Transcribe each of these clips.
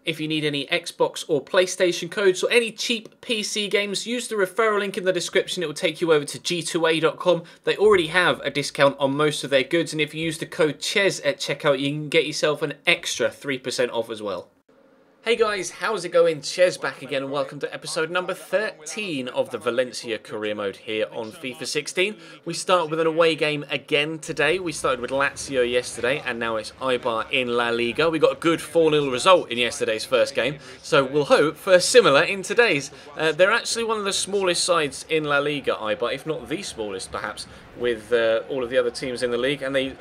If you need any Xbox or PlayStation codes or any cheap PC games, use the referral link in the description. It will take you over to g2a.com. They already have a discount on most of their goods, and if you use the code CHES at checkout, you can get yourself an extra 3% off as well. Hey guys, how's it going? Ches back again and welcome to episode number 13 of the Valencia career mode here on FIFA 16. We start with an away game again today. We started with Lazio yesterday and now it's Eibar in La Liga. We got a good 4-0 result in yesterday's first game, so we'll hope for similar in today's. They're actually one of the smallest sides in La Liga, Eibar, if not the smallest perhaps, with all of the other teams in the league, and they,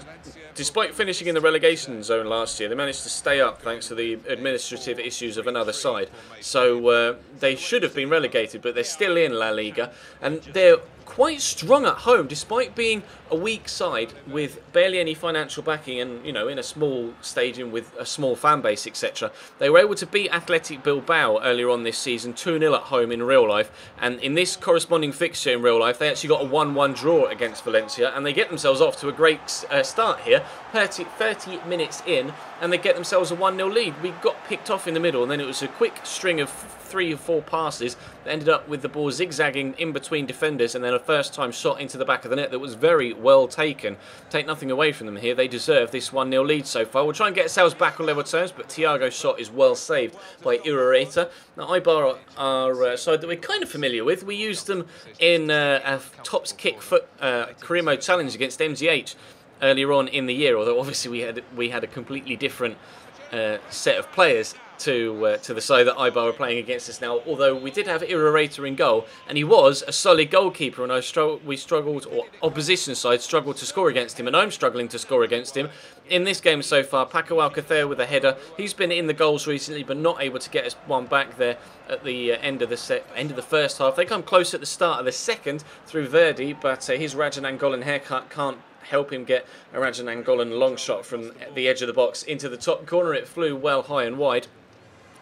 despite finishing in the relegation zone last year, they managed to stay up thanks to the administrative issues of another side. So they should have been relegated, but they're still in La Liga, and they're quite strong at home despite being a weak side with barely any financial backing and, you know, in a small stadium with a small fan base, etc. They were able to beat Athletic Bilbao earlier on this season 2-0 at home in real life, and in this corresponding fixture in real life they actually got a 1-1 draw against Valencia, and they get themselves off to a great start here. 30 minutes in and they get themselves a 1-0 lead. We got picked off in the middle and then it was a quick string of 3 or 4 passes that ended up with the ball zigzagging in between defenders, and then a first time shot into the back of the net that was very well taken. Take nothing away from them here, they deserve this 1-0 lead so far. We'll try and get ourselves back on level terms, but Thiago's shot is well saved by Ep13. Now Eibar are a side that we're kind of familiar with. We used them in a tops kick foot career mode challenge against MGH earlier on in the year, although obviously we had a completely different set of players to the side that Eibar are playing against us now, although we did have Ep13 in goal, and he was a solid goalkeeper, and we struggled, or opposition side struggled to score against him, and I'm struggling to score against him. In this game so far, Paco Alcacer with a header. He's been in the goals recently, but not able to get us one back there at the end of the first half. They come close at the start of the second through Verdi, but his Rajan Angolan haircut can't help him get a Rajan Angolan long shot from the edge of the box into the top corner. It flew well high and wide.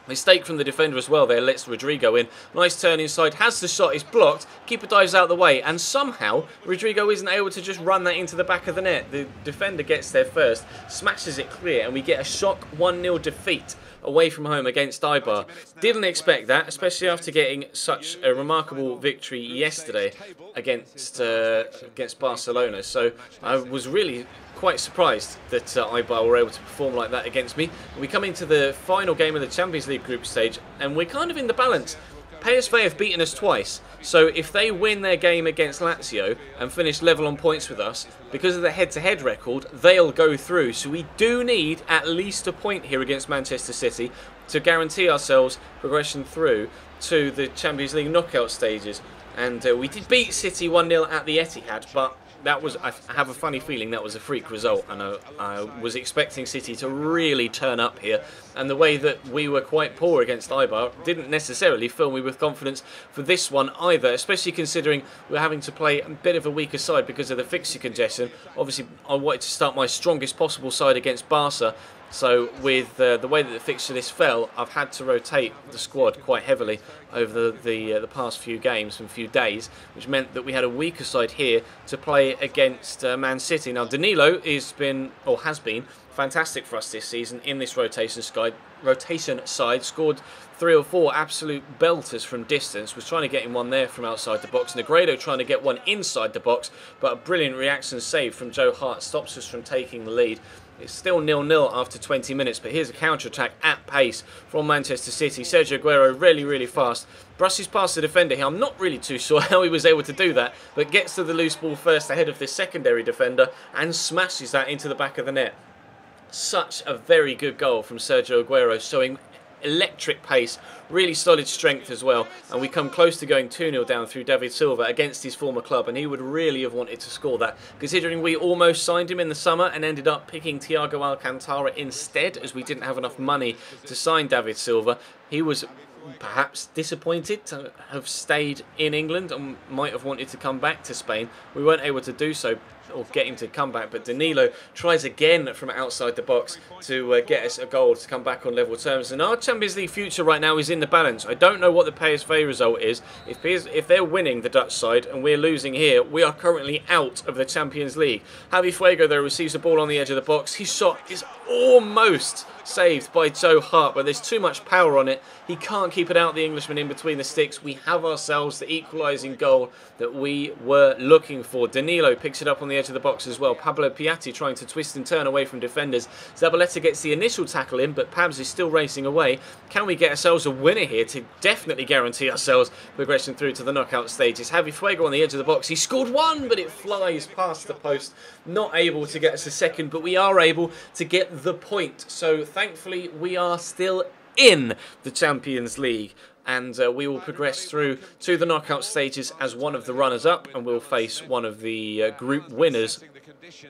Mistake from the defender as well there, lets Rodrigo in. Nice turn inside, has the shot, is blocked, keeper dives out the way, and somehow Rodrigo isn't able to just run that into the back of the net. The defender gets there first, smashes it clear, and we get a shock 1-0 defeat away from home against Eibar. Didn't expect that, especially after getting such a remarkable victory yesterday against Barcelona. So I was really quite surprised that Eibar were able to perform like that against me. We come into the final game of the Champions League group stage and we're kind of in the balance. PSV have beaten us twice, so if they win their game against Lazio and finish level on points with us, because of the head-to-head record, they'll go through. So we do need at least a point here against Manchester City to guarantee ourselves progression through to the Champions League knockout stages. And we did beat City 1-0 at the Etihad, but that was, I have a funny feeling that was a freak result, and I was expecting City to really turn up here, and the way that we were quite poor against Eibar didn't necessarily fill me with confidence for this one either, especially considering we're having to play a bit of a weaker side because of the fixture congestion. Obviously I wanted to start my strongest possible side against Barca, so with the way that the fixture list fell, I've had to rotate the squad quite heavily over the past few games and few days, which meant that we had a weaker side here to play against Man City. Now Danilo has been fantastic for us this season in this rotation side. Scored 3 or 4 absolute belters from distance. Was trying to get him one there from outside the box. Negredo trying to get one inside the box, but a brilliant reaction save from Joe Hart stops us from taking the lead. It's still 0-0 after 20 minutes, but here's a counter-attack at pace from Manchester City. Sergio Aguero really fast. Brushes past the defender here. I'm not really too sure how he was able to do that, but gets to the loose ball first ahead of the secondary defender and smashes that into the back of the net. Such a very good goal from Sergio Aguero, showing electric pace, really solid strength as well, and we come close to going 2-0 down through David Silva against his former club, and he would really have wanted to score that, considering we almost signed him in the summer and ended up picking Thiago Alcantara instead, as we didn't have enough money to sign David Silva. He was perhaps disappointed to have stayed in England and might have wanted to come back to Spain. We weren't able to do so or get him to come back, but Danilo tries again from outside the box to get us a goal to come back on level terms. And our Champions League future right now is in the balance. I don't know what the PSV result is. If they're winning, the Dutch side, and we're losing here, we are currently out of the Champions League. Javi Fuego, though, receives the ball on the edge of the box. His shot is almost saved by Joe Hart, but there's too much power on it. He can't keep it out, the Englishman, in between the sticks. We have ourselves the equalising goal that we were looking for. Danilo picks it up on the edge of the box as well. Pablo Piatti trying to twist and turn away from defenders. Zabaleta gets the initial tackle in, but Pabs is still racing away. Can we get ourselves a winner here to definitely guarantee ourselves progression through to the knockout stages? Javi Fuego on the edge of the box. He scored one, but it flies past the post. Not able to get us a second, but we are able to get the point. So thankfully, we are still in the Champions League, and we will progress through to the knockout stages as one of the runners-up, and we'll face one of the group winners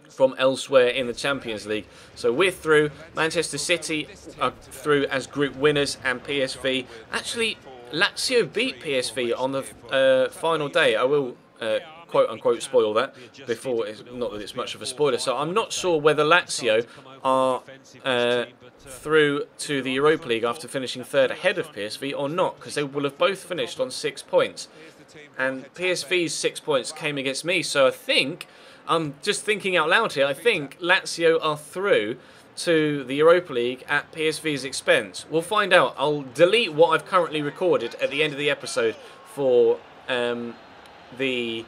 from elsewhere in the Champions League. So we're through. Manchester City are through as group winners, and PSV. Actually, Lazio beat PSV on the final day. I will quote-unquote spoil that before. Not that it's much of a spoiler. So I'm not sure whether Lazio are through to the Europa League after finishing third ahead of PSV or not, because they will have both finished on 6 points. And PSV's 6 points came against me, so I think, I'm just thinking out loud here, I think Lazio are through to the Europa League at PSV's expense. We'll find out. I'll delete what I've currently recorded at the end of the episode for the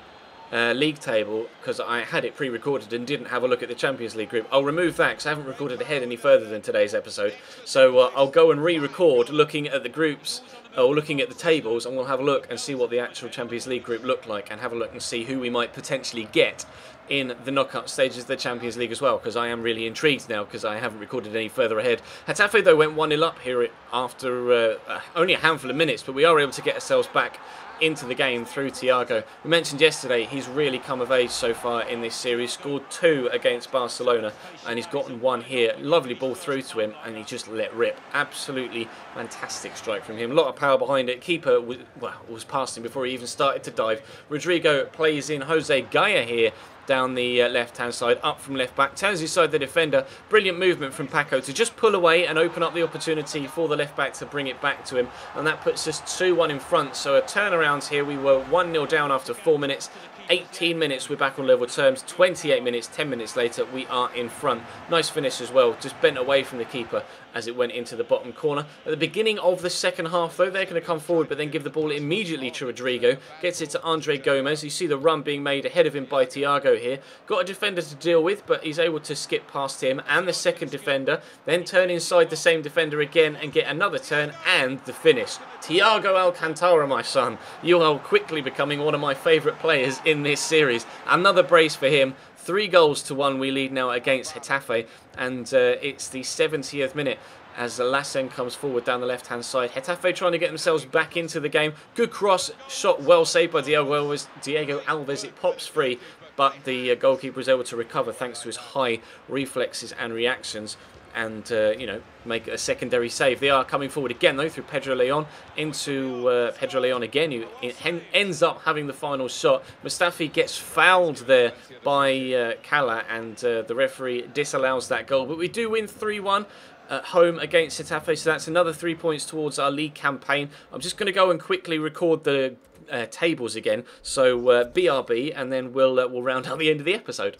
league table, because I had it pre-recorded and didn't have a look at the Champions League group. I'll remove that because I haven't recorded ahead any further than today's episode. So I'll go and re-record looking at the groups, or looking at the tables, and we'll have a look and see what the actual Champions League group looked like, and have a look and see who we might potentially get in the knockout stages of the Champions League as well, because I am really intrigued now, because I haven't recorded any further ahead. Getafe, though, went 1-0 up here after only a handful of minutes, but we are able to get ourselves back into the game through Thiago. We mentioned yesterday he's really come of age so far in this series. Scored 2 against Barcelona, and he's gotten 1 here. Lovely ball through to him, and he just let rip. Absolutely fantastic strike from him. A lot of power behind it. Keeper was past him before he even started to dive. Rodrigo plays in Jose Gaia here down the left-hand side, up from left-back, turns inside the defender. Brilliant movement from Paco to just pull away and open up the opportunity for the left-back to bring it back to him, and that puts us 2-1 in front. So a turnaround here. We were 1-0 down after 4 minutes. 18 minutes, we're back on level terms. 28 minutes, 10 minutes later, we are in front. Nice finish as well, just bent away from the keeper as it went into the bottom corner. At the beginning of the second half, though, they're going to come forward, but then give the ball immediately to Rodrigo. Gets it to Andre Gomez. You see the run being made ahead of him by Thiago here. Got a defender to deal with, but he's able to skip past him and the second defender, then turn inside the same defender again and get another turn, and the finish. Thiago Alcantara, my son. You are quickly becoming one of my favourite players in this series. Another brace for him. 3-1 we lead now against Getafe, and it's the 70th minute as Lassen comes forward down the left-hand side. Getafe trying to get themselves back into the game. Good cross, shot well saved by Diego Alves. It pops free, but the goalkeeper is able to recover thanks to his high reflexes and reactions, and make a secondary save. They are coming forward again, though, through Pedro Leon into Pedro Leon again, who ends up having the final shot. Mustafi gets fouled there by Kala, and the referee disallows that goal. But we do win 3-1 at home against Getafe, so that's another 3 points towards our league campaign. I'm just going to go and quickly record the tables again, so BRB, and then we'll round out the end of the episode.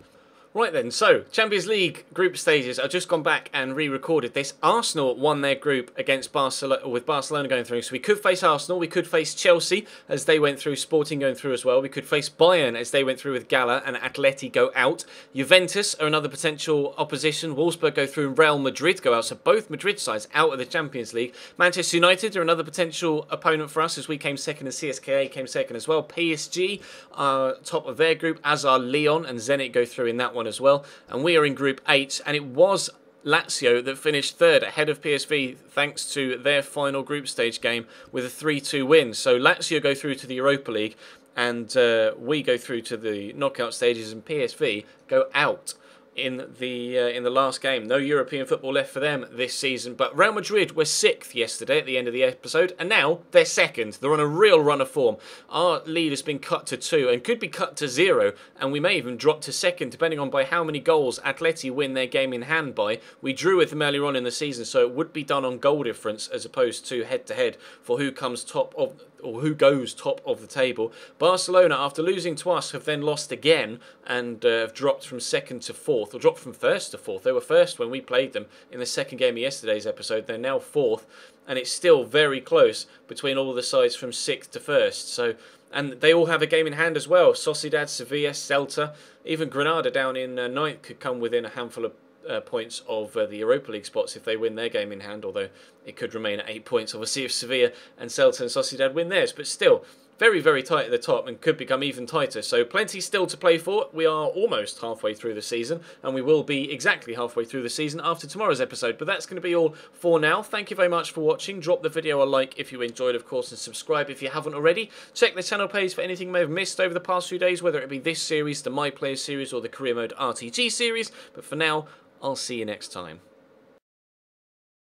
Right then, so Champions League group stages. I've just gone back and re-recorded this. Arsenal won their group against Barcelona, with Barcelona going through. So we could face Arsenal, we could face Chelsea as they went through, Sporting going through as well. We could face Bayern as they went through with Gala, and Atleti go out. Juventus are another potential opposition. Wolfsburg go through, and Real Madrid go out. So both Madrid sides out of the Champions League. Manchester United are another potential opponent for us as we came second, and CSKA came second as well. PSG are top of their group, as are Lyon and Zenit go through in that one as well, and we are in Group 8, and it was Lazio that finished third ahead of PSV thanks to their final group stage game with a 3-2 win. So Lazio go through to the Europa League, and we go through to the knockout stages, and PSV go out in the last game. No European football left for them this season, but Real Madrid were 6th yesterday at the end of the episode, and now they're 2nd. They're on a real run of form. Our lead has been cut to 2 and could be cut to 0, and we may even drop to 2nd depending on by how many goals Atleti win their game in hand by. We drew with them earlier on in the season, so it would be done on goal difference as opposed to head-to-head for who comes top of, or who goes top of the table. Barcelona, after losing to us, have then lost again and have dropped from 2nd to 4th, or dropped from 1st to 4th. They were 1st when we played them in the 2nd game of yesterday's episode. They're now 4th, and it's still very close between all the sides from 6th to 1st. So, and they all have a game in hand as well. Sociedad, Sevilla, Celta, even Granada down in 9th could come within a handful of points of the Europa League spots if they win their game in hand, although it could remain at 8 points, obviously, if Sevilla and Celta and Sociedad win theirs. But still, very, very tight at the top and could become even tighter. So plenty still to play for. We are almost halfway through the season, and we will be exactly halfway through the season after tomorrow's episode. But that's going to be all for now. Thank you very much for watching. Drop the video a like if you enjoyed, of course, and subscribe if you haven't already. Check the channel page for anything you may have missed over the past few days, whether it be this series, the My Players series, or the Career Mode RTG series. But for now, I'll see you next time.